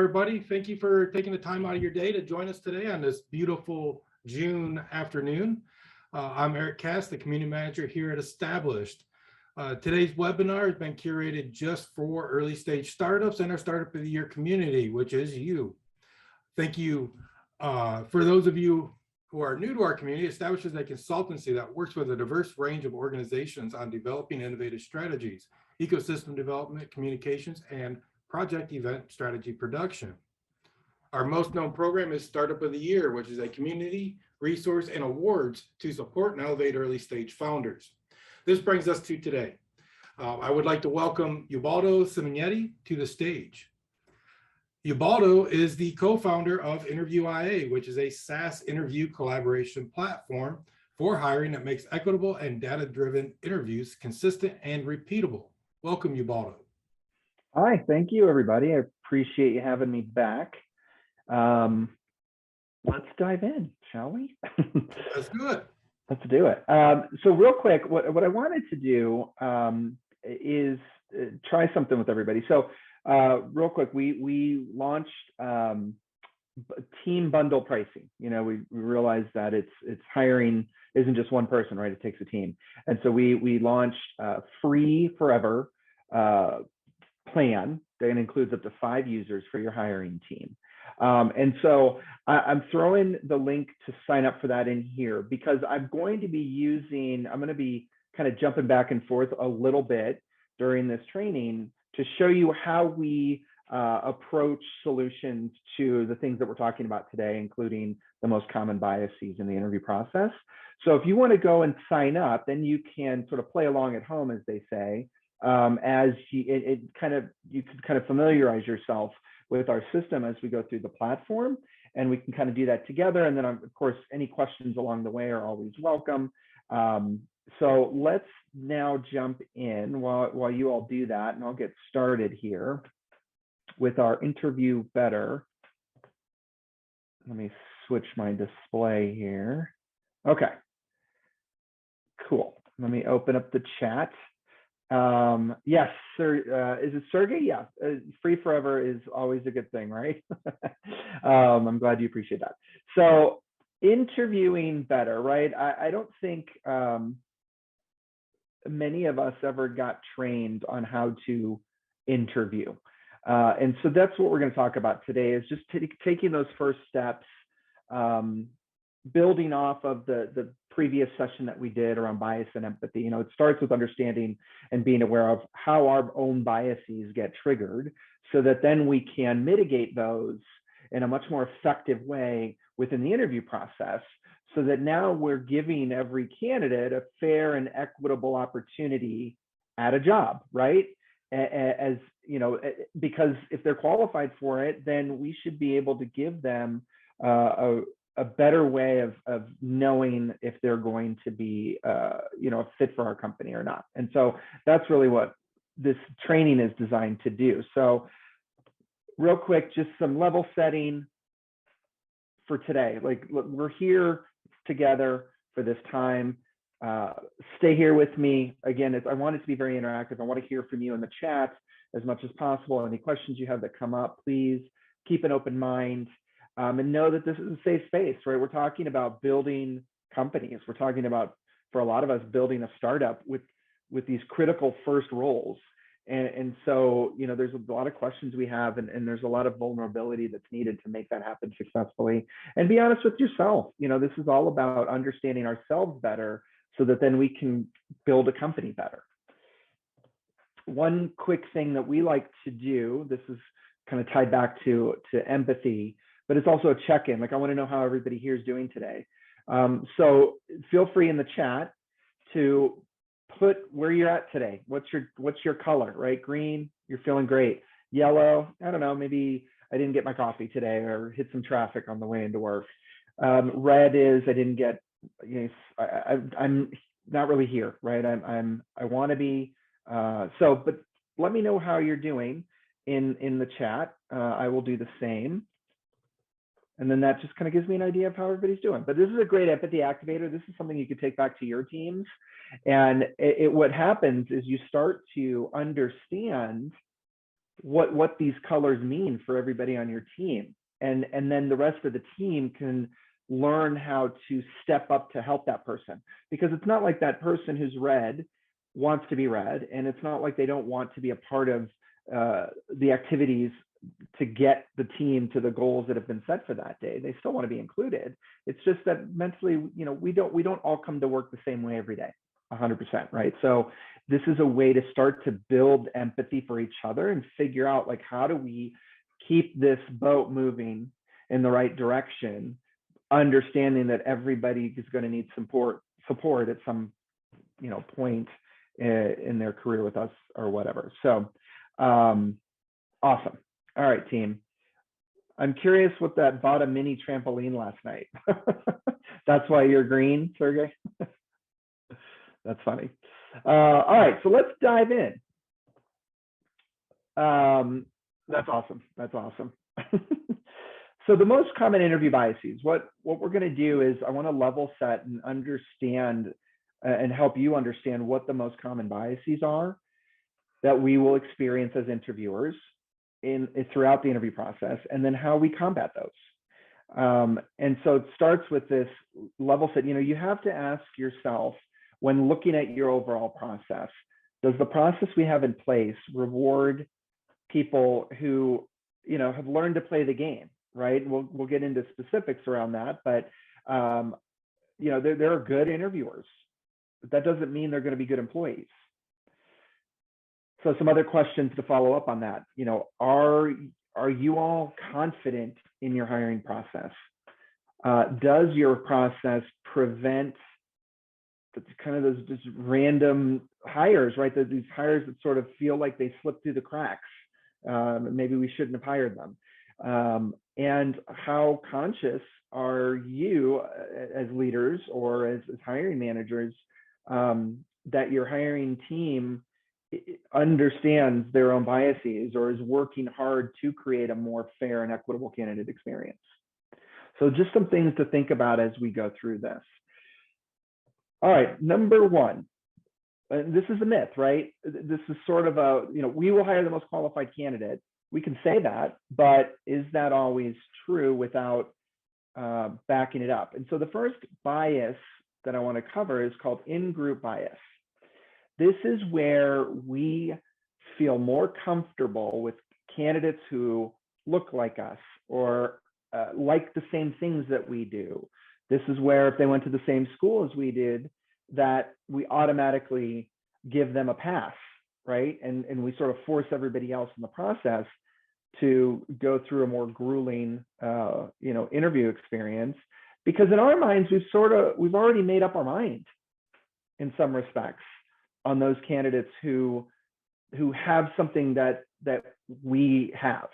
everybody. Thank you for taking the time out of your day to join us today on this beautiful June afternoon. I'm Eric Cass, the community manager here at Established. Today's webinar has been curated just for early stage startups and our Startup of the Year community, which is you. Thank you. For those of you who are new to our community, Established is a consultancy that works with a diverse range of organizations on developing innovative strategies, ecosystem development, communications, and project event strategy production. Our most known program is Startup of the Year, which is a community resource and awards to support and elevate early stage founders. This brings us to today. I would like to welcome Ubaldo Ciminieri to the stage. Ubaldo is the co-founder of InterviewIA, which is a SaaS interview collaboration platform for hiring that makes equitable and data-driven interviews consistent and repeatable. Welcome, Ubaldo. Hi, thank you, everybody. I appreciate you having me back. Let's dive in, shall we? Let's do it. Let's do it. So real quick, what I wanted to do is try something with everybody. So real quick, we launched team bundle pricing. You know, we realized that it's hiring isn't just one person, right? It takes a team. And so we launched free forever plan that includes up to 5 users for your hiring team. And so I'm throwing the link to sign up for that in here because I'm going to be kind of jumping back and forth a little bit during this training to show you how we approach solutions to the things that we're talking about today, including the most common biases in the interview process. So if you want to go and sign up, then you can sort of play along at home, as they say, as you can kind of familiarize yourself with our system as we go through the platform, and we can kind of do that together. And then, of course, any questions along the way are always welcome. So let's now jump in while you all do that, and I'll get started here with our interview better. Let me switch my display here. Okay, cool. Let me open up the chat. Yes, sir. Is it Sergey? Yeah, free forever is always a good thing, right? I'm glad you appreciate that. So interviewing better, right? I don't think many of us ever got trained on how to interview. And so that's what we're going to talk about today, is just taking those first steps, building off of the previous session that we did around bias and empathy. You know, it starts with understanding and being aware of how our own biases get triggered so that then we can mitigate those in a much more effective way within the interview process, so that now we're giving every candidate a fair and equitable opportunity at a job, right? As you know, because if they're qualified for it, then we should be able to give them a better way of knowing if they're going to be, you know, a fit for our company or not. And so that's really what this training is designed to do. So real quick, just some level setting for today. Like, we're here together for this time. Stay here with me. Again, I want it to be very interactive. I want to hear from you in the chat as much as possible. Any questions you have that come up, please keep an open mind. And know that this is a safe space, right? We're talking about building companies. We're talking about, for a lot of us, building a startup with these critical first roles. And so, you know, there's a lot of questions we have, and there's a lot of vulnerability that's needed to make that happen successfully. And be honest with yourself. You know, this is all about understanding ourselves better so that then we can build a company better. One quick thing that we like to do, this is kind of tied back to empathy, but it's also a check-in. Like, I want to know how everybody here is doing today. So feel free in the chat to put where you're at today. What's your color, right? Green, you're feeling great. Yellow, I don't know, maybe I didn't get my coffee today or hit some traffic on the way into work. Red is I didn't get, you know, I'm not really here, right? I want to be. But let me know how you're doing in the chat. I will do the same. And then that just kind of gives me an idea of how everybody's doing. But this is a great empathy activator. This is something you could take back to your teams. And what happens is you start to understand what these colors mean for everybody on your team. And then the rest of the team can learn how to step up to help that person, because it's not like that person who's red wants to be red, and it's not like they don't want to be a part of the activities to get the team to the goals that have been set for that day. They still want to be included. It's just that mentally, we don't all come to work the same way every day, 100%, right? So this is a way to start to build empathy for each other and figure out, like, how do we keep this boat moving in the right direction, understanding that everybody is going to need support at some point in their career with us or whatever. So awesome. All right, team. I'm curious what that bought a mini trampoline last night. That's why you're green, Sergey? That's funny. All right, so let's dive in. That's awesome. That's awesome. So the most common interview biases, what we're going to do is I want to level set and understand and help you understand what the most common biases are that we will experience as interviewers throughout the interview process, and then how we combat those. And so it starts with this level set. You have to ask yourself, when looking at your overall process, does the process we have in place reward people who have learned to play the game, right? We'll get into specifics around that, but there are good interviewers, but that doesn't mean they're going to be good employees. So some other questions to follow up on that. Are you all confident in your hiring process? Does your process prevent kind of those just random hires, right? These hires that sort of feel like they slipped through the cracks. Maybe we shouldn't have hired them. And how conscious are you as leaders or as hiring managers that your hiring team understands their own biases or is working hard to create a more fair and equitable candidate experience? So just some things to think about as we go through this. All right, number one, this is a myth, right? This is sort of we will hire the most qualified candidate. We can say that, but is that always true without backing it up? And so the first bias that I want to cover is called in-group bias. This is where we feel more comfortable with candidates who look like us or like the same things that we do. This is where if they went to the same school as we did, that we automatically give them a pass, right? And we sort of force everybody else in the process to go through a more grueling, interview experience, because in our minds, we've already made up our mind in some respects on those candidates who have something that we have.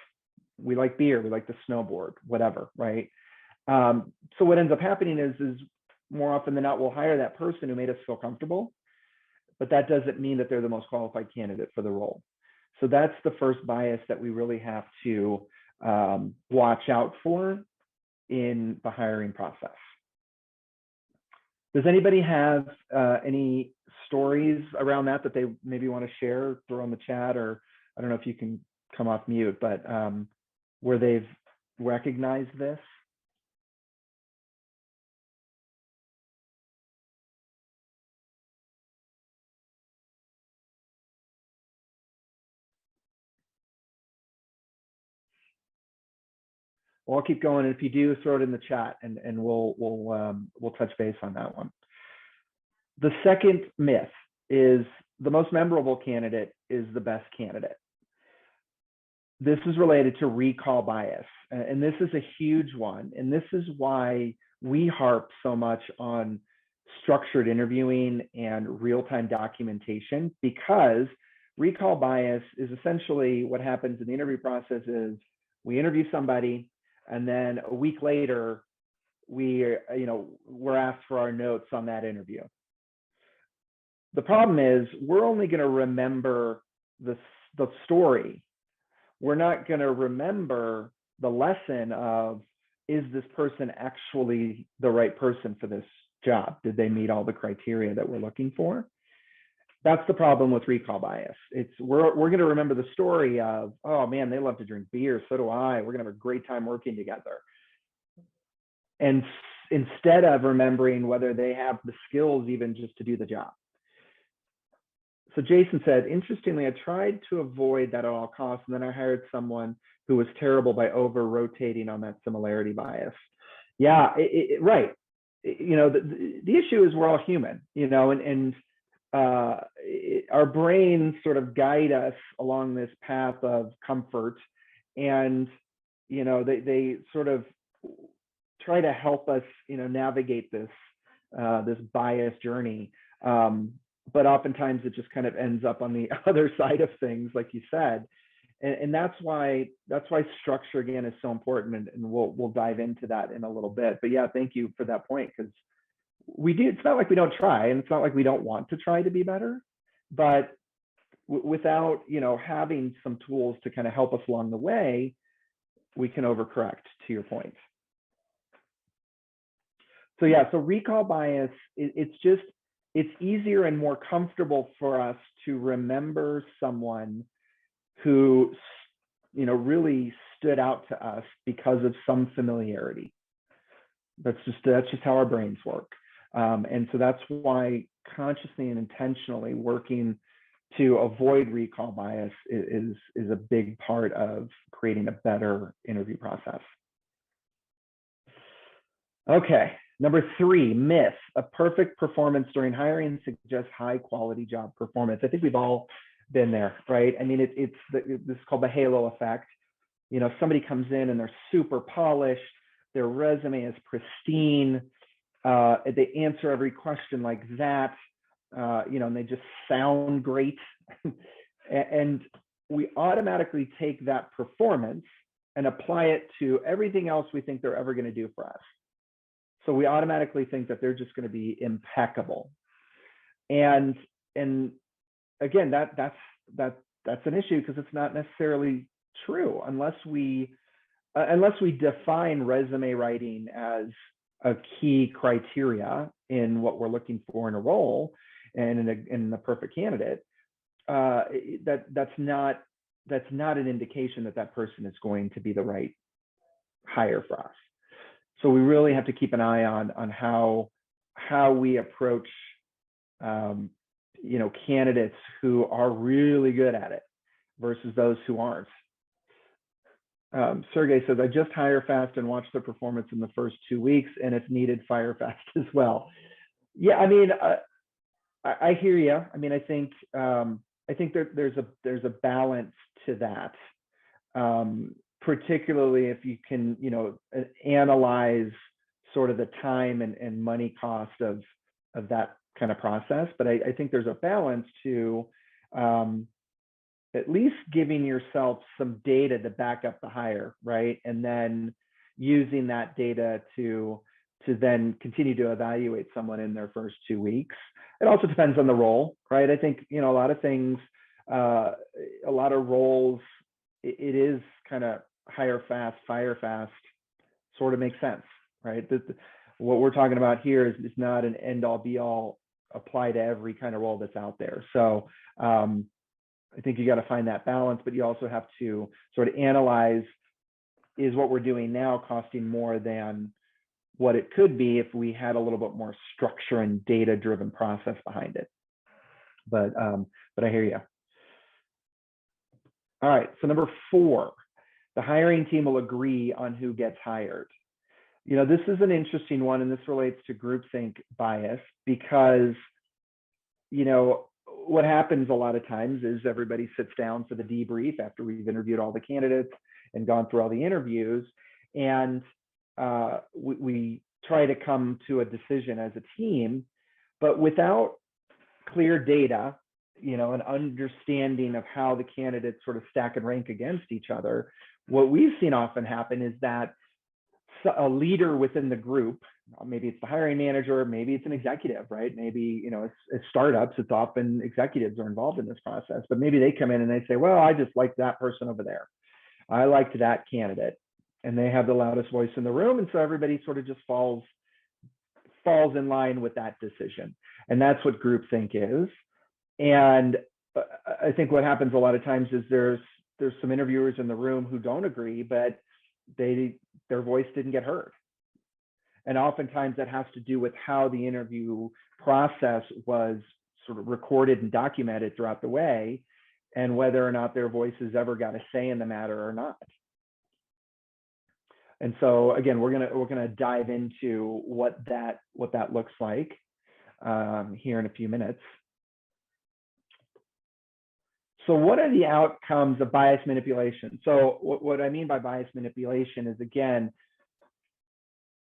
We like beer, we like to snowboard, whatever, right? So what ends up happening is more often than not, we'll hire that person who made us feel comfortable, but that doesn't mean that they're the most qualified candidate for the role. So that's the first bias that we really have to watch out for in the hiring process. Does anybody have any stories around that they maybe want to share, throw in the chat, or I don't know if you can come off mute, but where they've recognized this? Well, I'll keep going, and if you do, throw it in the chat, and we'll touch base on that one. The second myth is the most memorable candidate is the best candidate. This is related to recall bias, and this is a huge one, and this is why we harp so much on structured interviewing and real-time documentation, because recall bias is essentially what happens in the interview process is we interview somebody, and then a week later, we're asked for our notes on that interview. The problem is we're only going to remember the story. We're not going to remember the lesson of, is this person actually the right person for this job? Did they meet all the criteria that we're looking for? That's the problem with recall bias. It's we're going to remember the story of, oh man, they love to drink beer, so do I. We're going to have a great time working together. And instead of remembering whether they have the skills even just to do the job. So Jason said, interestingly, I tried to avoid that at all costs, and then I hired someone who was terrible by over-rotating on that similarity bias. Yeah, right. You know, the issue is we're all human, you know, and our brains sort of guide us along this path of comfort, and, you know, they sort of try to help us, you know, navigate this this bias journey. But oftentimes it just kind of ends up on the other side of things, like you said, and that's why structure again is so important, and we'll dive into that in a little bit. But yeah, thank you for that point, because we do. It's not like we don't try, and it's not like we don't want to try to be better, but without, you know, having some tools to kind of help us along the way, we can overcorrect, to your point. So yeah, so recall bias, it's easier and more comfortable for us to remember someone who, you know, really stood out to us because of some familiarity. That's just how our brains work. And so that's why consciously and intentionally working to avoid recall bias is a big part of creating a better interview process. Okay. Number 3, myth: a perfect performance during hiring suggests high quality job performance. I think we've all been there, right? I mean, this is called the halo effect. You know, somebody comes in and they're super polished, their resume is pristine, they answer every question like that, you know, and they just sound great. And we automatically take that performance and apply it to everything else we think they're ever going to do for us. So we automatically think that they're just going to be impeccable. And again, that's an issue, because it's not necessarily true unless we define resume writing as a key criteria in what we're looking for in a role and in the perfect candidate. That's not an indication that person is going to be the right hire for us. So we really have to keep an eye on how we approach, you know, candidates who are really good at it versus those who aren't. Sergey says, I just hire fast and watch their performance in the first 2 weeks, and if needed, fire fast as well. Yeah, I mean, I hear you. I mean, I think there's a balance to that. Particularly if you can, you know, analyze sort of the time and money cost of that kind of process. But I think there's a balance to at least giving yourself some data to back up the hire, right? And then using that data to then continue to evaluate someone in their first 2 weeks. It also depends on the role, right? I think, you know, a lot of things, a lot of roles, it is kind of hire fast, fire fast, sort of makes sense, right? What we're talking about here is not an end all be all, apply to every kind of role that's out there. So I think you got to find that balance, but you also have to sort of analyze, is what we're doing now costing more than what it could be if we had a little bit more structure and data driven process behind it. But I hear you. All right, so number 4, the hiring team will agree on who gets hired. You know, this is an interesting one, and this relates to groupthink bias, because, you know, what happens a lot of times is everybody sits down for the debrief after we've interviewed all the candidates and gone through all the interviews, and we try to come to a decision as a team, but without clear data, you know, an understanding of how the candidates sort of stack and rank against each other. What we've seen often happen is that a leader within the group, maybe it's the hiring manager, maybe it's an executive, right? Maybe, you know, it's startups, it's often executives are involved in this process, but maybe they come in and they say, well, I just like that person over there. I liked that candidate, and they have the loudest voice in the room. And so everybody sort of just falls in line with that decision. And that's what groupthink is. And I think what happens a lot of times is there's some interviewers in the room who don't agree, but their voice didn't get heard. And oftentimes that has to do with how the interview process was sort of recorded and documented throughout the way, and whether or not their voices ever got a say in the matter or not. And so again, we're gonna dive into what that looks like here in a few minutes. So what are the outcomes of bias manipulation? So what I mean by bias manipulation is, again,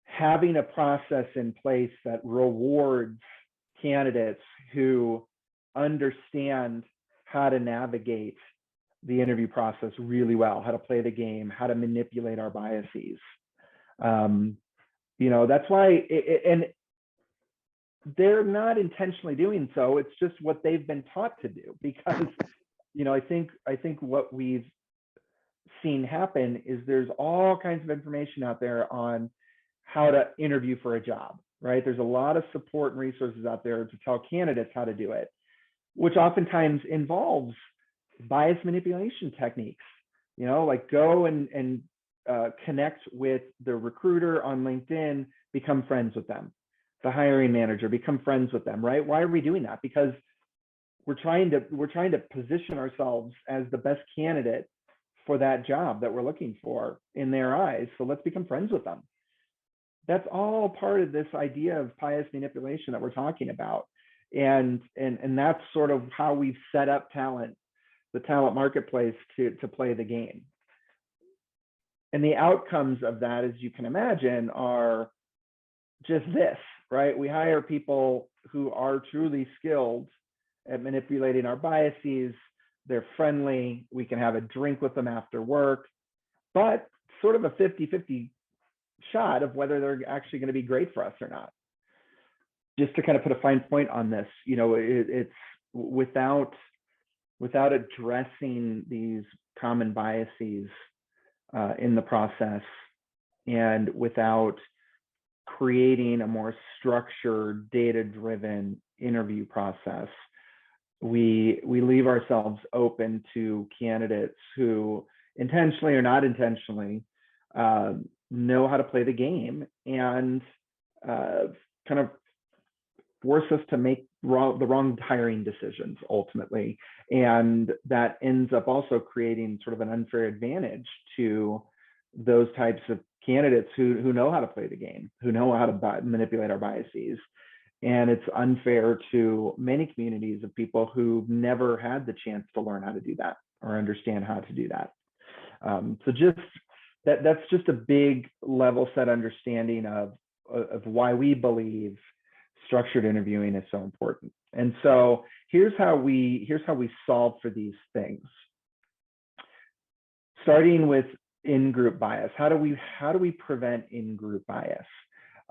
having a process in place that rewards candidates who understand how to navigate the interview process really well, how to play the game, how to manipulate our biases. That's why, and they're not intentionally doing so. It's just what they've been taught to do, because I think what we've seen happen is there's all kinds of information out there on how to interview for a job, right? There's a lot of support and resources out there to tell candidates how to do it, which oftentimes involves bias manipulation techniques. Like go and connect with the recruiter on LinkedIn, become friends with them. The hiring manager, become friends with them, right? Why are we doing that? Because we're trying to position ourselves as the best candidate for that job that we're looking for in their eyes. So let's become friends with them. That's all part of this idea of bias manipulation that we're talking about. And that's sort of how we've set up the talent marketplace to play the game. And the outcomes of that, as you can imagine, are just this, right? We hire people who are truly skilled at manipulating our biases. They're friendly. We can have a drink with them after work, but sort of a 50-50 shot of whether they're actually going to be great for us or not. Just to kind of put a fine point on this, it's without addressing these common biases in the process, and without creating a more structured, data-driven interview process, we leave ourselves open to candidates who intentionally or not intentionally know how to play the game and kind of force us to make the wrong hiring decisions ultimately. And that ends up also creating sort of an unfair advantage to those types of candidates who know how to play the game, who know how to manipulate our biases. And it's unfair to many communities of people who've never had the chance to learn how to do that or understand how to do that. So just that's just a big level set understanding of why we believe structured interviewing is so important. And so here's how we solve for these things. Starting with in-group bias. How do we prevent in-group bias?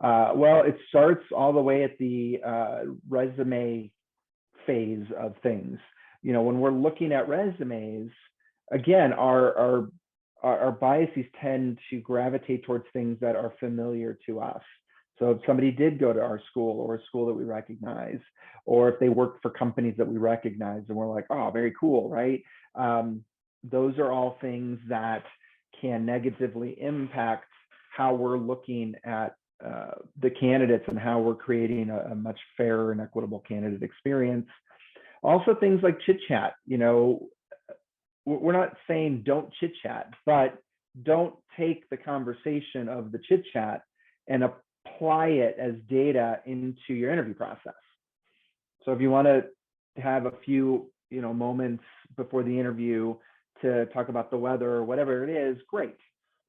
Well, it starts all the way at the resume phase of things. When we're looking at resumes, again, our biases tend to gravitate towards things that are familiar to us. So if somebody did go to our school, or a school that we recognize, or if they work for companies that we recognize and we're like, oh, very cool, right? Those are all things that can negatively impact how we're looking at the candidates and how we're creating a much fairer and equitable candidate experience. Also things like chit chat. We're not saying don't chit chat, but don't take the conversation of the chit chat and apply it as data into your interview process. So if you want to have a few moments before the interview to talk about the weather or whatever it is, great.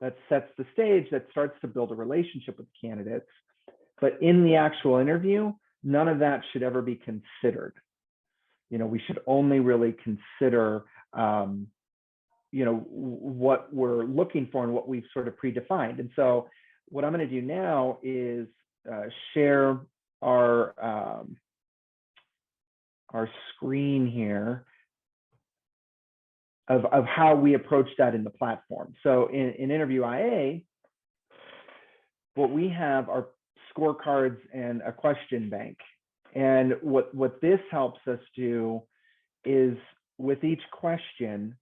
That sets the stage, that starts to build a relationship with candidates. But in the actual interview, none of that should ever be considered. We should only really consider what we're looking for and what we've sort of predefined. And so what I'm going to do now is share our screen here of how we approach that in the platform. So in InterviewIA, what we have are scorecards and a question bank. And what this helps us do is, with each question,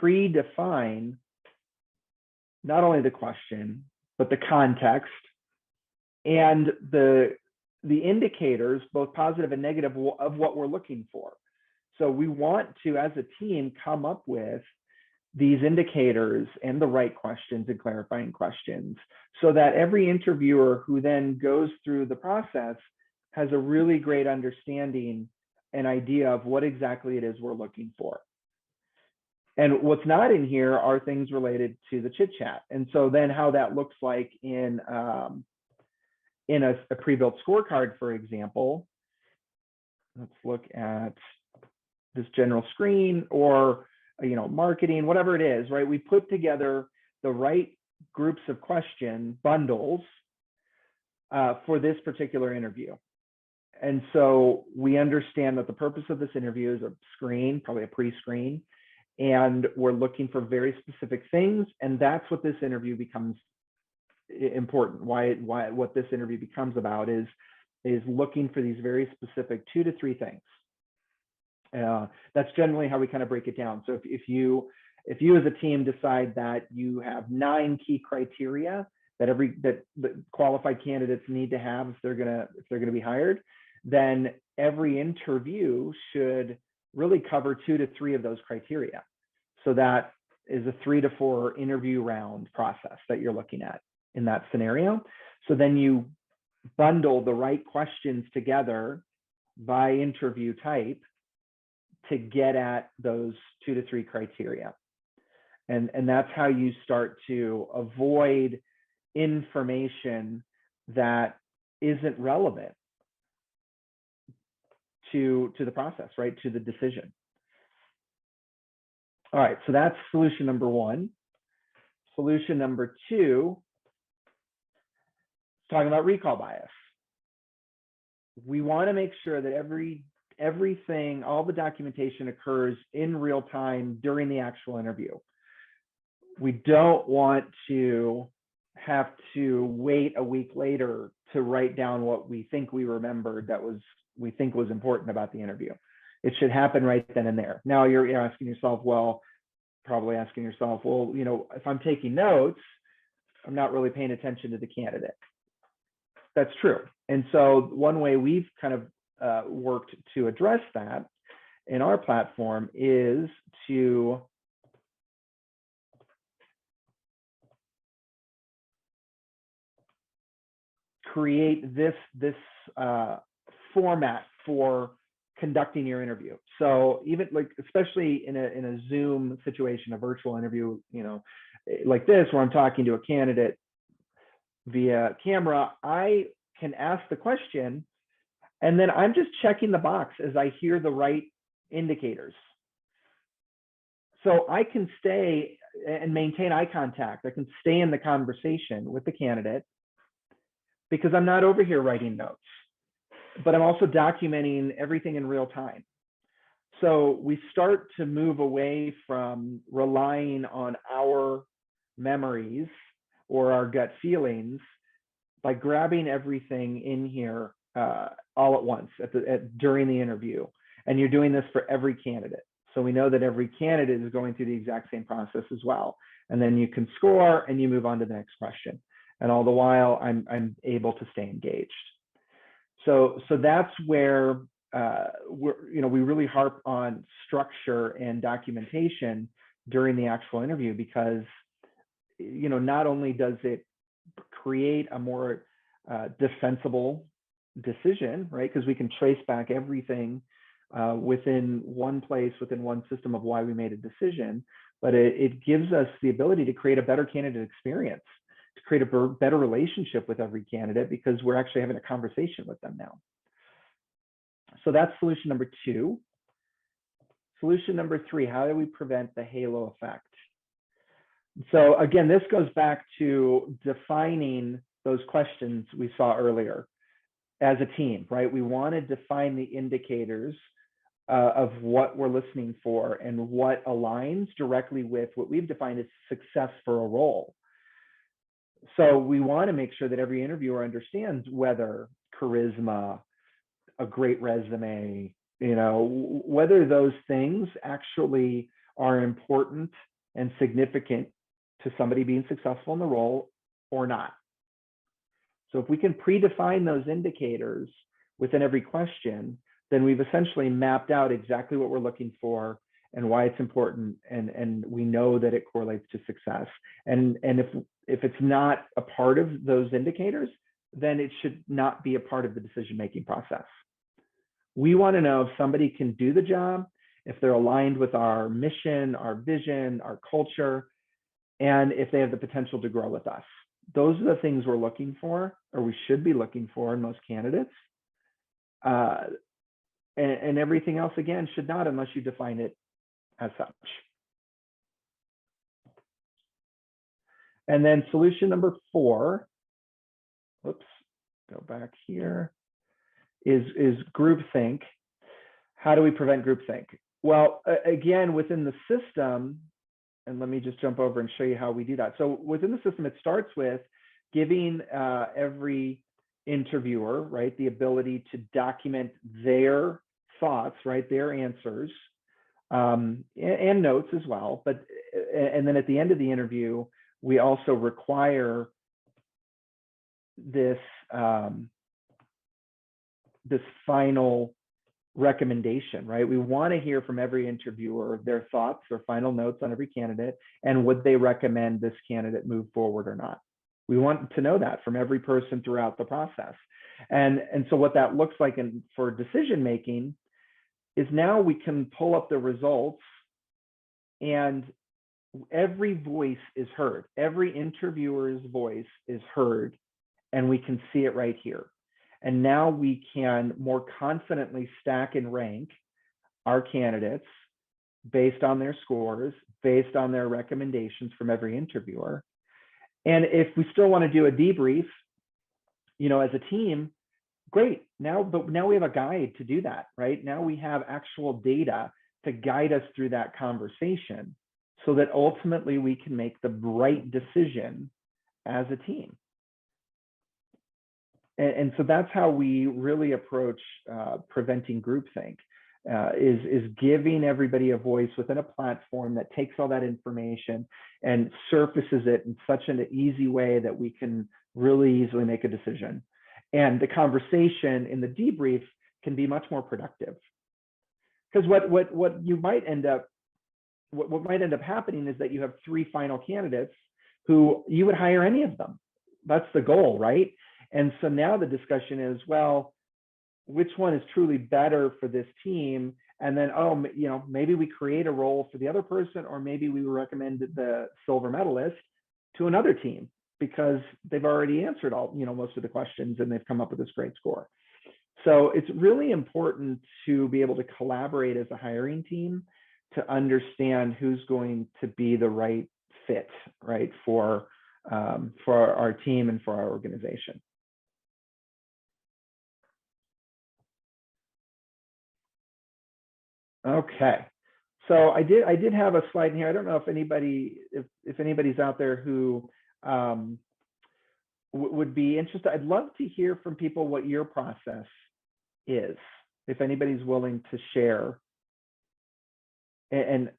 predefine not only the question, but the context and the indicators, both positive and negative, of what we're looking for. So we want to, as a team, come up with these indicators and the right questions and clarifying questions, so that every interviewer who then goes through the process has a really great understanding and idea of what exactly it is we're looking for. And what's not in here are things related to the chit chat. And so then how that looks like in a pre-built scorecard, for example, let's look at this general screen, or marketing, whatever it is, right? We put together the right groups of question bundles for this particular interview. And so we understand that the purpose of this interview is a screen, probably a pre-screen, and we're looking for very specific things. And that's what this interview becomes important. What this interview becomes about is looking for these very specific 2 to 3 things. That's generally how we kind of break it down. So if you as a team decide that you have 9 key criteria that qualified candidates need to have if they're gonna be hired, then every interview should really cover 2 to 3 of those criteria. So that is a 3 to 4 interview round process that you're looking at in that scenario. So then you bundle the right questions together by interview type to get at those 2 to 3 criteria. And that's how you start to avoid information that isn't relevant to the process, right? To the decision. All right, so that's solution number 1. Solution number 2, talking about recall bias. We want to make sure that everything, all the documentation occurs in real time during the actual interview. We don't want to have to wait a week later to write down what we think we remembered we think was important about the interview. It should happen right then and there. Now you're asking yourself, if I'm taking notes, I'm not really paying attention to the candidate. That's true. And so one way we've kind of worked to address that in our platform is to create this format for conducting your interview. So even especially in a Zoom situation, a virtual interview, like this, where I'm talking to a candidate via camera, I can ask the question, and then I'm just checking the box as I hear the right indicators. So I can stay and maintain eye contact. I can stay in the conversation with the candidate because I'm not over here writing notes, but I'm also documenting everything in real time. So we start to move away from relying on our memories or our gut feelings by grabbing everything in here all at once during the interview. And you're doing this for every candidate. So we know that every candidate is going through the exact same process as well. And then you can score and you move on to the next question. And all the while, I'm able to stay engaged. So that's where we really harp on structure and documentation during the actual interview, because not only does it create a more defensible decision, right? Because we can trace back everything within one place, within one system of why we made a decision, but it gives us the ability to create a better candidate experience, to create a better relationship with every candidate, because we're actually having a conversation with them now. So that's solution number 2. Solution number 3, how do we prevent the halo effect? So again, this goes back to defining those questions we saw earlier as a team, right? We want to define the indicators of what we're listening for and what aligns directly with what we've defined as success for a role. So we want to make sure that every interviewer understands whether charisma, a great resume, whether those things actually are important and significant to somebody being successful in the role or not. So if we can predefine those indicators within every question, then we've essentially mapped out exactly what we're looking for and why it's important, and we know that it correlates to success. And if it's not a part of those indicators, then it should not be a part of the decision-making process. We want to know if somebody can do the job, if they're aligned with our mission, our vision, our culture, and if they have the potential to grow with us. Those are the things we're looking for, or we should be looking for in most candidates. And everything else, again, should not, unless you define it as such. And then solution number 4, oops, go back here, is groupthink. How do we prevent groupthink? Well, again, within the system, and let me just jump over and show you how we do that. So within the system, it starts with giving every interviewer, right, the ability to document their thoughts, right, their answers, and notes as well. But and then at the end of the interview, we also require this this final recommendation, right? We want to hear from every interviewer their thoughts, their final notes on every candidate, and would they recommend this candidate move forward or not. We want to know that from every person throughout the process. And so what that looks like for decision making is now we can pull up the results and every voice is heard. Every interviewer's voice is heard, and we can see it right here. And now we can more confidently stack and rank our candidates based on their scores, based on their recommendations from every interviewer. And if we still want to do a debrief, as a team, great. But now we have a guide to do that, right? Now we have actual data to guide us through that conversation so that ultimately we can make the right decision as a team. And so that's how we really approach preventing groupthink, is giving everybody a voice within a platform that takes all that information and surfaces it in such an easy way that we can really easily make a decision. And the conversation in the debrief can be much more productive. Because what might end up happening is that you have 3 final candidates who you would hire any of them. That's the goal, right? And so now the discussion is, well, which one is truly better for this team? And then, maybe we create a role for the other person, or maybe we recommend the silver medalist to another team because they've already answered all, most of the questions and they've come up with this great score. So it's really important to be able to collaborate as a hiring team to understand who's going to be the right fit, right, for our team and for our organization. Okay, so I did have a slide in here. I don't know if anybody's out there who would be interested. I'd love to hear from people what your process is, if anybody's willing to share, and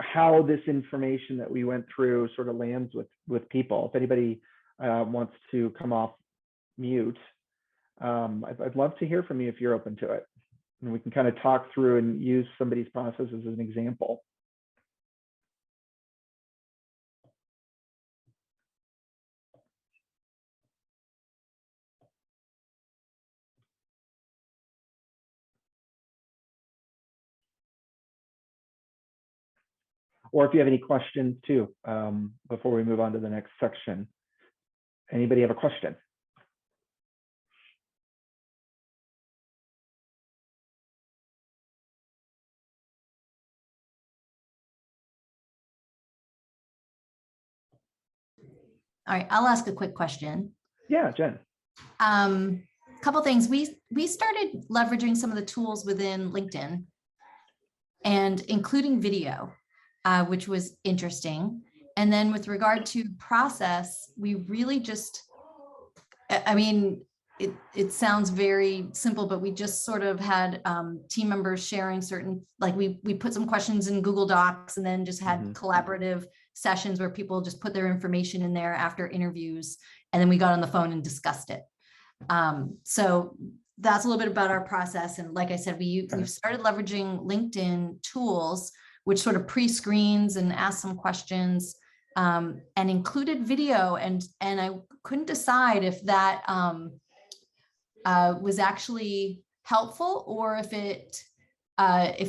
how this information that we went through sort of lands with people. If anybody wants to come off mute, I'd love to hear from you if you're open to it. And we can kind of talk through and use somebody's process as an example. Or if you have any questions too, before we move on to the next section. Anybody have a question? All right, I'll ask a quick question. Yeah, Jen. Couple things. We started leveraging some of the tools within LinkedIn and including video, which was interesting. And then with regard to process, we really just, it sounds very simple, but we just sort of had team members sharing certain, like we put some questions in Google Docs and then just had collaborative sessions where people just put their information in there after interviews. And then we got on the phone and discussed it. So that's a little bit about our process. And like I said, we've started leveraging LinkedIn tools, which sort of pre-screens and asks some questions, and included video. And I couldn't decide if that was actually helpful or if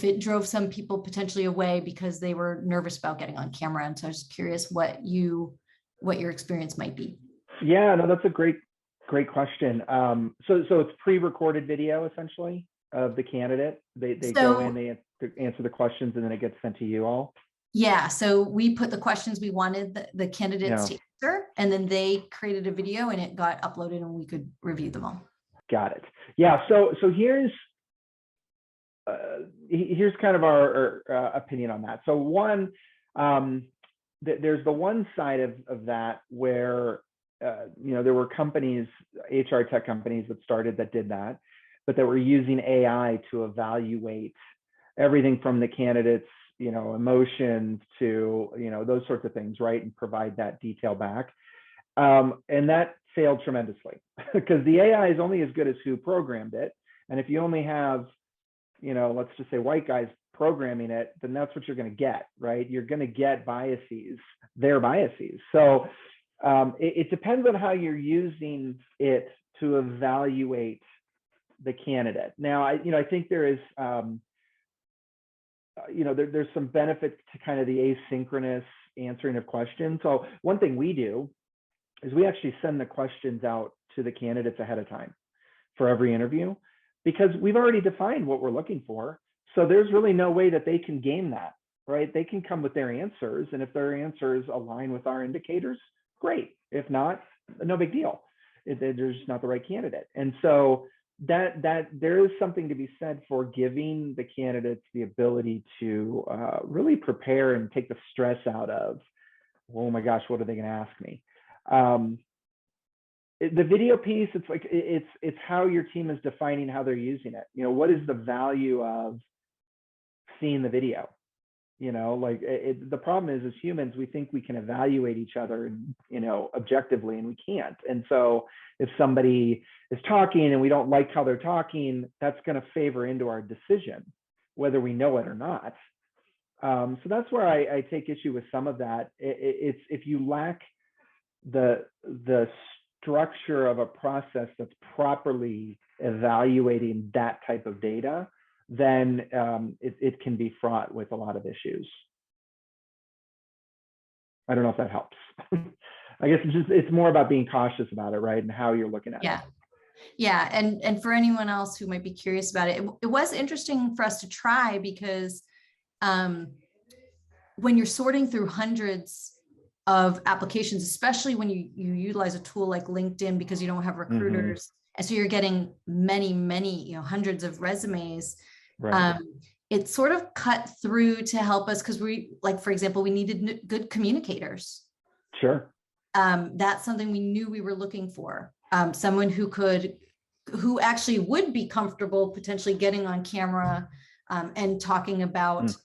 it drove some people potentially away because they were nervous about getting on camera. And so I was curious what your experience might be. Yeah, no, that's a great question. So it's pre-recorded video essentially of the candidate. They go in, they answer the questions, and then it gets sent to you all. Yeah, so we put the questions we wanted the candidates to answer, and then they created a video and it got uploaded and we could review them all. Got it. Yeah. So here's kind of our opinion on that. So one, there's the one side of that where there were companies, HR tech companies that started that did that, but that were using AI to evaluate everything from the candidates, emotions to those sorts of things, right, and provide that detail back. And that failed tremendously because the AI is only as good as who programmed it. And if you only have, let's just say white guys programming it, then that's what you're going to get, right? You're going to get their biases. So it depends on how you're using it to evaluate the candidate. Now, I think there is, there's some benefit to kind of the asynchronous answering of questions. So one thing we do is we actually send the questions out to the candidates ahead of time for every interview, because we've already defined what we're looking for. So there's really no way that they can game that, right? They can come with their answers, and if their answers align with our indicators, great. If not, no big deal. They're just not the right candidate. And so that there is something to be said for giving the candidates the ability to really prepare and take the stress out of, oh my gosh, what are they going to ask me? The video piece, it's like it's how your team is defining how they're using it. What is the value of seeing the video? The problem is, as humans, we think we can evaluate each other, objectively, and we can't. And so if somebody is talking and we don't like how they're talking, that's going to favor into our decision, whether we know it or not. So that's where I take issue with some of that. It's if you lack the structure of a process that's properly evaluating that type of data, then it can be fraught with a lot of issues. I don't know if that helps. I guess it's more about being cautious about it, right? And how you're looking at it. Yeah. And for anyone else who might be curious about it, it was interesting for us to try, because when you're sorting through hundreds of applications, especially when you utilize a tool like LinkedIn, because you don't have recruiters, and so you're getting many, hundreds of resumes. Right. It sort of cut through to help us, because for example, we needed good communicators. Sure. That's something we knew we were looking for. Someone who actually would be comfortable potentially getting on camera and talking about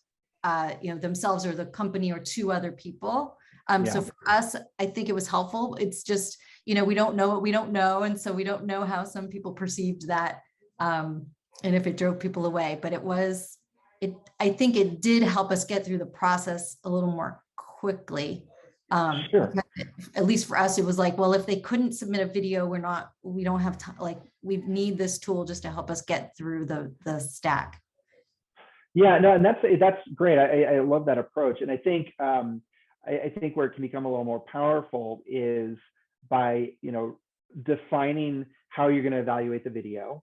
themselves or the company or two other people. So for us, I think it was helpful. It's just, we don't know what we don't know. And so we don't know how some people perceived that. And if it drove people away, but I think it did help us get through the process a little more quickly. Sure. At least for us, it was like, well, if they couldn't submit a video, we don't have time. Like, we need this tool just to help us get through the stack. Yeah, no, and that's great. I love that approach. And I think, I think where it can become a little more powerful is by, defining how you're going to evaluate the video.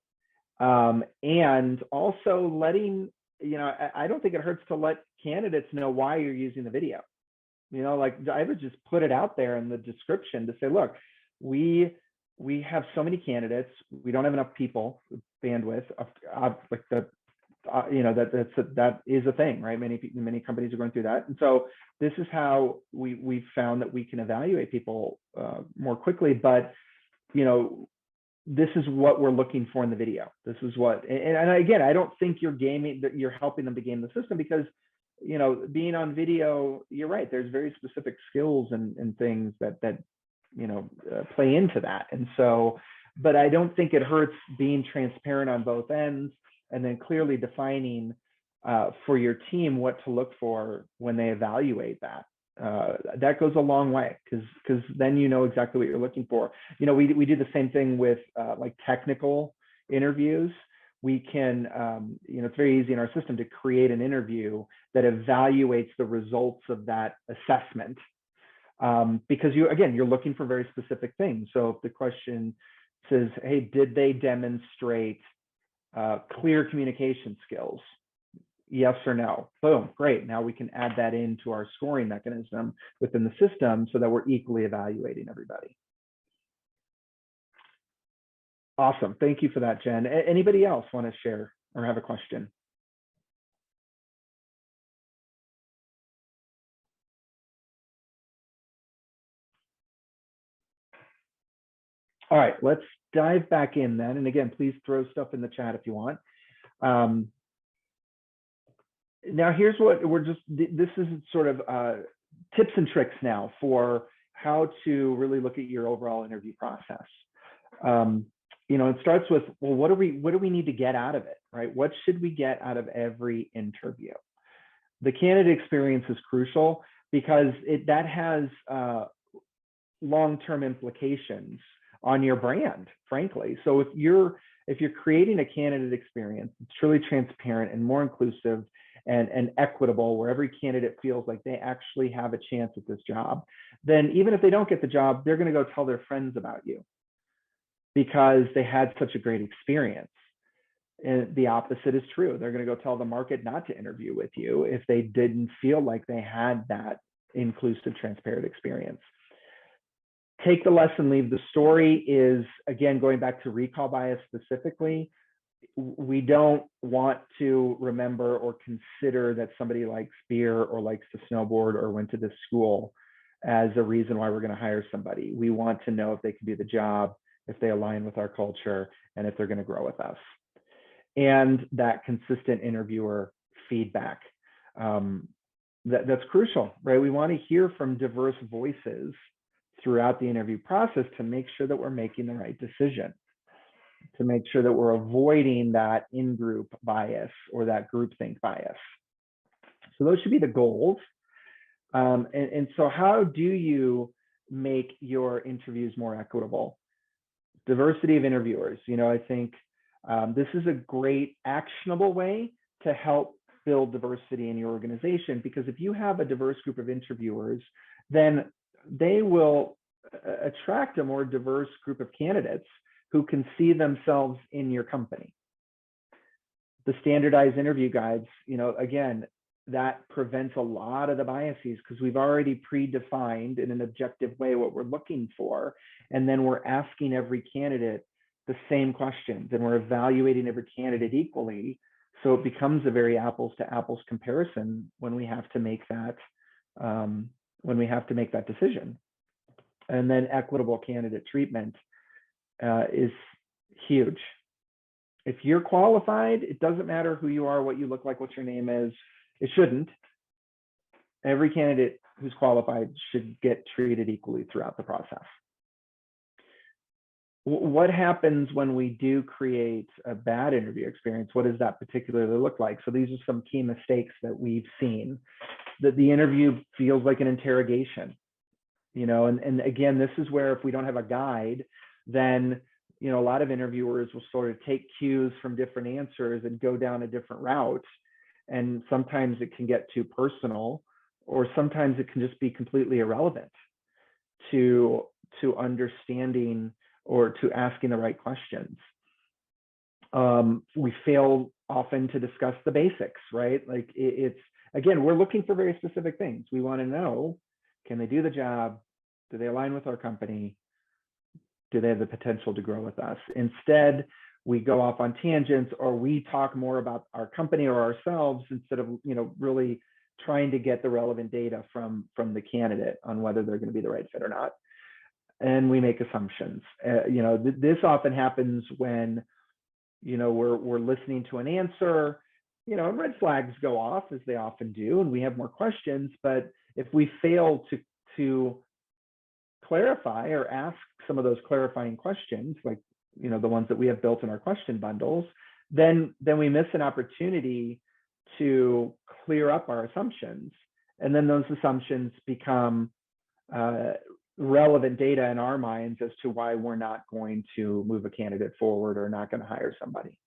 And also letting, I don't think it hurts to let candidates know why you're using the video. I would just put it out there in the description to say, look, we have so many candidates, we don't have enough people, bandwidth, that is a thing, right? Many companies are going through that. And so this is how we found that we can evaluate people more quickly. But, this is what we're looking for in the video. This is what, and again, I don't think you're helping them to game the system, because, you know, being on video, you're right, there's very specific skills and things that play into that. And so, but I don't think it hurts being transparent on both ends, and then clearly defining for your team what to look for when they evaluate that. That goes a long way, because then you know exactly what you're looking for. You know, we do the same thing with like technical interviews. We can, it's very easy in our system to create an interview that evaluates the results of that assessment, because you're looking for very specific things. So if the question says, hey, did they demonstrate clear communication skills? Yes or no? Boom, great. Now we can add that into our scoring mechanism within the system so that we're equally evaluating everybody. Awesome. Thank you for that, Jen. Anybody else want to share or have a question? All right, let's dive back in then. And again, please throw stuff in the chat if you want. Now here's what this is sort of tips and tricks now for how to really look at your overall interview process. It starts with, well, what do we need to get out of it, right? What should we get out of every interview? The candidate experience is crucial, because that has long-term implications on your brand, frankly. So if you're creating a candidate experience, it's truly transparent and more inclusive and equitable, where every candidate feels like they actually have a chance at this job, then even if they don't get the job, they're going to go tell their friends about you because they had such a great experience. And the opposite is true. They're going to go tell the market not to interview with you if they didn't feel like they had that inclusive, transparent experience. Take the lesson, leave the story is, again, going back to recall bias specifically. We don't want to remember or consider that somebody likes beer or likes to snowboard or went to this school as a reason why we're going to hire somebody. We want to know if they can do the job, if they align with our culture, and if they're going to grow with us. And that consistent interviewer feedback, that's crucial, right? We want to hear from diverse voices throughout the interview process to make sure that we're making the right decision, to make sure that we're avoiding that in-group bias or that groupthink bias. So those should be the goals. And so how do you make your interviews more equitable? Diversity of interviewers. I think this is a great actionable way to help build diversity in your organization, because if you have a diverse group of interviewers, then they will attract a more diverse group of candidates who can see themselves in your company. The standardized interview guides, again, that prevents a lot of the biases, because we've already predefined in an objective way what we're looking for. And then we're asking every candidate the same questions, and we're evaluating every candidate equally. So it becomes a very apples to apples comparison when we have to make that decision. And then equitable candidate treatment is huge. If you're qualified, it doesn't matter who you are, what you look like, what your name is. It shouldn't. Every candidate who's qualified should get treated equally throughout the process. What happens when we do create a bad interview experience? What does that particularly look like? So these are some key mistakes that we've seen. That the interview feels like an interrogation. And again, this is where if we don't have a guide, then a lot of interviewers will sort of take cues from different answers and go down a different route. And sometimes it can get too personal, or sometimes it can just be completely irrelevant to understanding or to asking the right questions. We fail often to discuss the basics, right? Like again, we're looking for very specific things. We want to know, can they do the job? Do they align with our company? Do they have the potential to grow with us? Instead, we go off on tangents, or we talk more about our company or ourselves instead of really trying to get the relevant data from the candidate on whether they're going to be the right fit or not. and we make assumptions. This often happens when, we're listening to an answer, and red flags go off, as they often do, and we have more questions. But if we fail to clarify or ask some of those clarifying questions, like, the ones that we have built in our question bundles, then we miss an opportunity to clear up our assumptions. And then those assumptions become relevant data in our minds as to why we're not going to move a candidate forward or not going to hire somebody.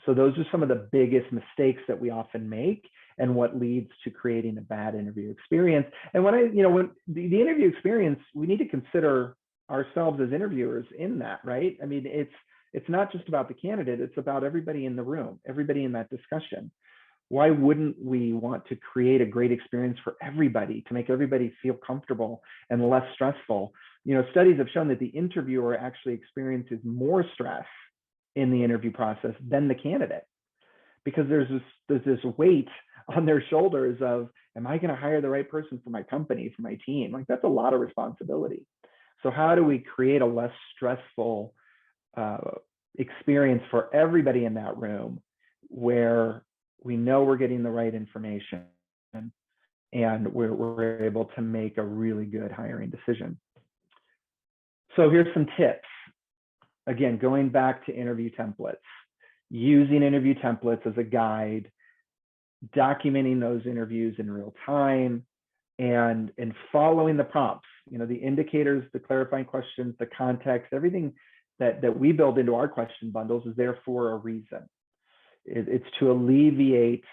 So those are some of the biggest mistakes that we often make, and what leads to creating a bad interview experience. And when the interview experience, we need to consider ourselves as interviewers in that, right? I mean, it's not just about the candidate, it's about everybody in the room, everybody in that discussion. Why wouldn't we want to create a great experience for everybody, to make everybody feel comfortable and less stressful? Studies have shown that the interviewer actually experiences more stress in the interview process than the candidate, because there's this weight on their shoulders of, am I going to hire the right person for my company, for my team? Like, that's a lot of responsibility. So how do we create a less stressful experience for everybody in that room, where we know we're getting the right information and we're able to make a really good hiring decision? So here's some tips. Again, going back to interview templates, using interview templates as a guide, documenting those interviews in real time, and following the prompts, the indicators, the clarifying questions, the context, everything that we build into our question bundles is there for a reason. It's to alleviate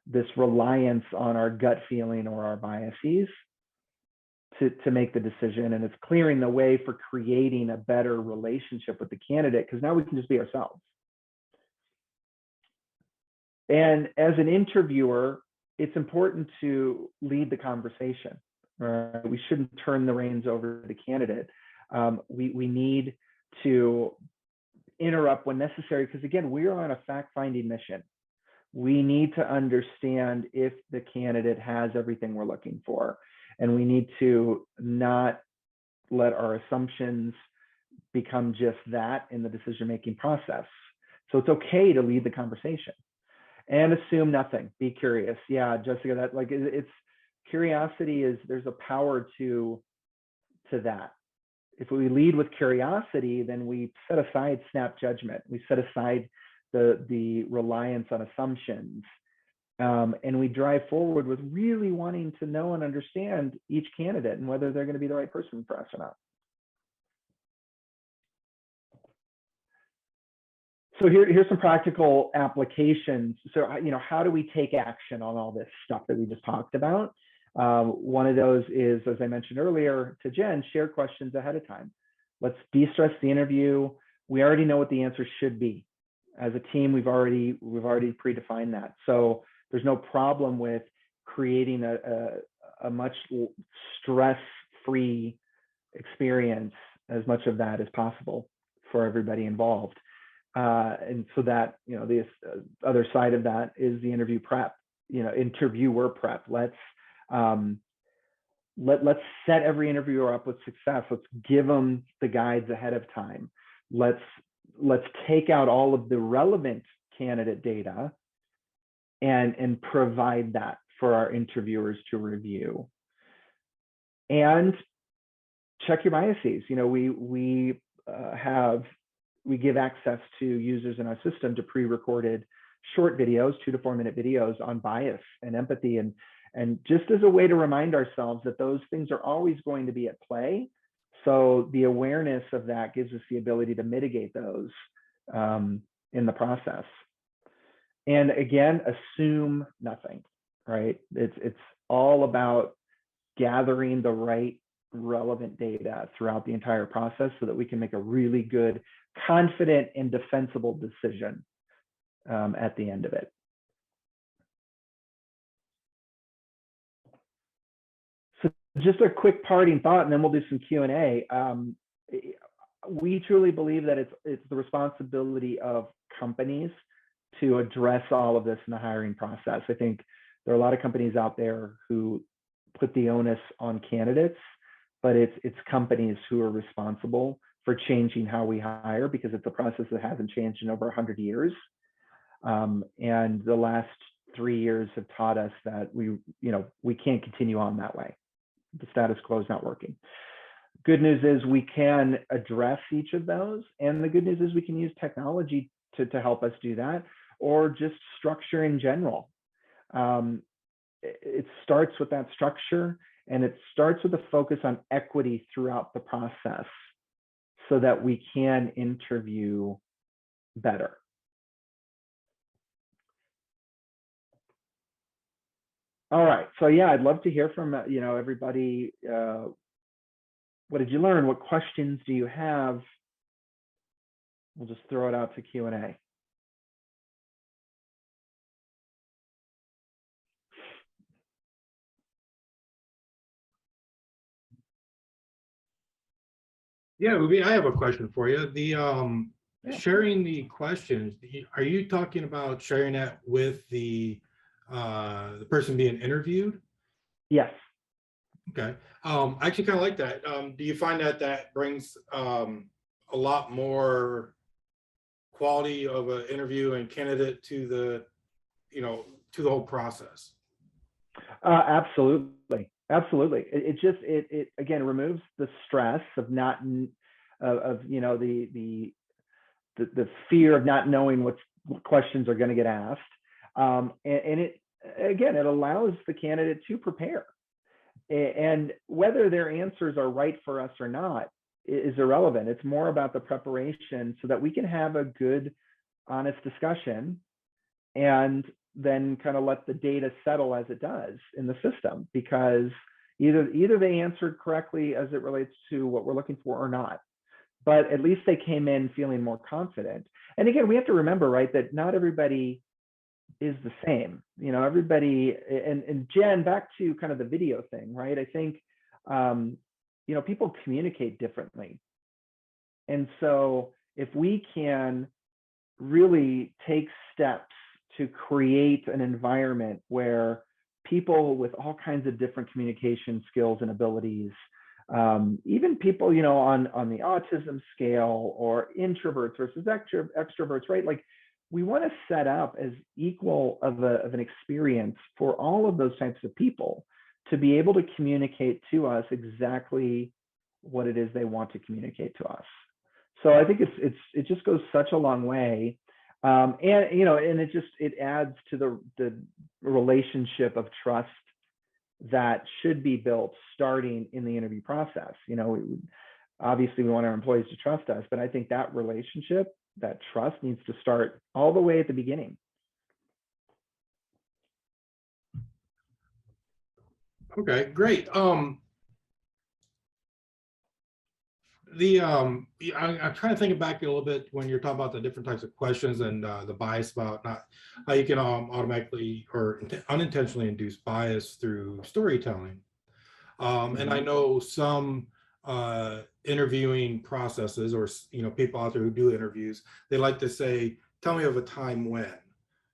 this reliance on our gut feeling or our biases to make the decision. And it's clearing the way for creating a better relationship with the candidate, because now we can just be ourselves. And as an interviewer, it's important to lead the conversation. Right? We shouldn't turn the reins over to the candidate. We need to interrupt when necessary, because again, we are on a fact-finding mission. We need to understand if the candidate has everything we're looking for, and we need to not let our assumptions become just that in the decision-making process. So it's okay to lead the conversation and assume nothing. Be curious. Yeah, Jessica, that it's curiosity there's a power to that. If we lead with curiosity, then we set aside snap judgment. We set aside the reliance on assumptions, and we drive forward with really wanting to know and understand each candidate and whether they're going to be the right person for us or not. So here's some practical applications. So, how do we take action on all this stuff that we just talked about? One of those is, as I mentioned earlier to Jen, share questions ahead of time. Let's de-stress the interview. We already know what the answer should be. As a team, we've already predefined that. So there's no problem with creating a much stress-free experience, as much of that as possible for everybody involved. And so that, the other side of that is the interview prep, interviewer prep. Let's set every interviewer up with success. Let's give them the guides ahead of time. Let's take out all of the relevant candidate data and provide that for our interviewers to review. And check your biases. We give access to users in our system to pre-recorded short videos, 2 to 4 minute videos on bias and empathy, and just as a way to remind ourselves that those things are always going to be at play. So the awareness of that gives us the ability to mitigate those in the process. And again, assume nothing, right? It's all about gathering the right relevant data throughout the entire process so that we can make a really good, confident, and defensible decision at the end of it. So just a quick parting thought, and then we'll do some Q&A. We truly believe that it's the responsibility of companies to address all of this in the hiring process. I think there are a lot of companies out there who put the onus on candidates but it's companies who are responsible for changing how we hire, because it's a process that hasn't changed in over 100 years. And the last 3 years have taught us that we can't continue on that way. The status quo is not working. Good news is we can address each of those. And the good news is we can use technology to help us do that, or just structure in general. It starts with that structure, and it starts with a focus on equity throughout the process so that we can interview better. All right, so yeah, I'd love to hear from everybody. What did you learn? What questions do you have? We'll just throw it out to Q&A. Yeah, Ubi, I have a question for you. The sharing the questions, are you talking about sharing that with the person being interviewed? Yes. Okay. I actually kind of like that. Do you find that that brings a lot more quality of an interview and candidate to the, to the whole process? Absolutely. Absolutely. It again removes the stress of not the fear of not knowing what questions are going to get asked. And it allows the candidate to prepare. And whether their answers are right for us or not is irrelevant. It's more about the preparation so that we can have a good, honest discussion and then kind of let the data settle as it does in the system, because either they answered correctly as it relates to what we're looking for or not, but at least they came in feeling more confident. And again, we have to remember, right, that not everybody is the same. Everybody, and Jen, back to kind of the video thing, right? I think, people communicate differently. And so if we can really take steps to create an environment where people with all kinds of different communication skills and abilities, even people, on the autism scale, or introverts versus extroverts, right? Like, we want to set up as equal of an experience for all of those types of people to be able to communicate to us exactly what it is they want to communicate to us. So I think it just goes such a long way. And it adds to the relationship of trust that should be built starting in the interview process. Obviously we want our employees to trust us, but I think that relationship, that trust, needs to start all the way at the beginning. Okay, great. I'm trying to think back a little bit when you're talking about the different types of questions and the bias about not how you can automatically or unintentionally induce bias through storytelling. And I know some interviewing processes, or people out there who do interviews, they like to say, "Tell me of a time when."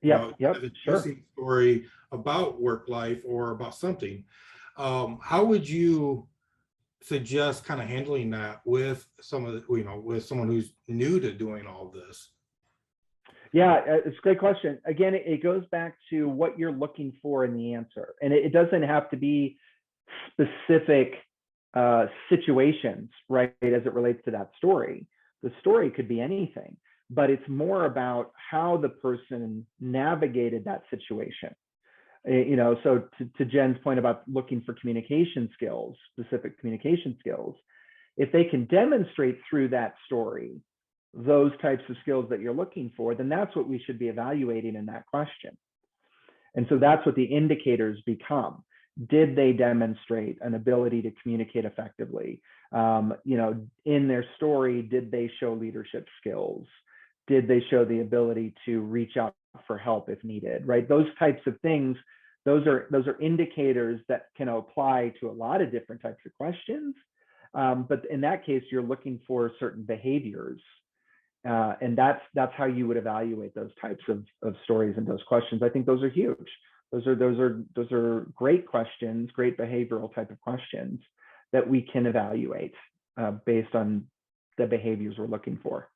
Yep, sure. Story about work life or about something. How would you suggest kind of handling that with with someone who's new to doing all this? Yeah, it's a great question. Again, it goes back to what you're looking for in the answer. And it doesn't have to be specific situations, right, as it relates to that story. The story could be anything, but it's more about how the person navigated that situation. So to Jen's point about looking for communication skills, specific communication skills, if they can demonstrate through that story those types of skills that you're looking for, then that's what we should be evaluating in that question. And so that's what the indicators become. Did they demonstrate an ability to communicate effectively? In their story, did they show leadership skills? Did they show the ability to reach out for help if needed, right? Those types of things, those are indicators that can apply to a lot of different types of questions. But in that case, you're looking for certain behaviors. And that's how you would evaluate those types of stories and those questions. I think those are huge. Those are great questions, great behavioral type of questions that we can evaluate based on the behaviors we're looking for.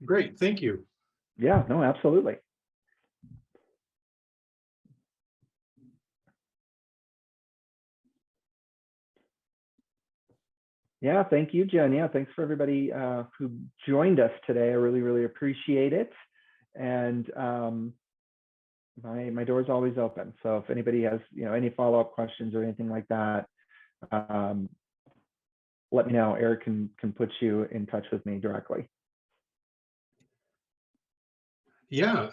Great, thank you. Yeah, no, absolutely. Yeah, thank you, Jen. Yeah, thanks for everybody who joined us today. I really, really appreciate it. And my door is always open. So if anybody has, any follow-up questions or anything like that, let me know. Eric can put you in touch with me directly. Yeah,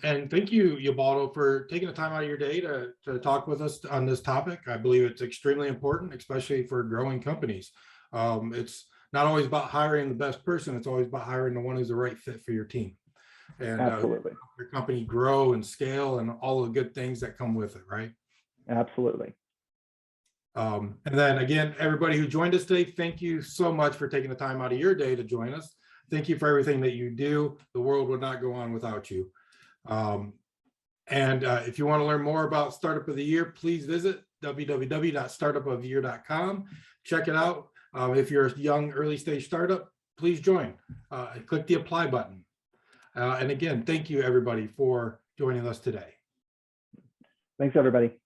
and thank you, Ubaldo, for taking the time out of your day to talk with us on this topic. I believe it's extremely important, especially for growing companies. It's not always about hiring the best person. It's always about hiring the one who's the right fit for your team. And Absolutely. your company grow and scale and all the good things that come with it, right? Absolutely. And then again, everybody who joined us today, thank you so much for taking the time out of your day to join us. Thank you for everything that you do. The world would not go on without you. If you want to learn more about Startup of the Year, please visit www.startupoftheyear.com. Check it out. If you're a young early stage startup, please join. Click the apply button. And again, thank you everybody for joining us today. Thanks, everybody.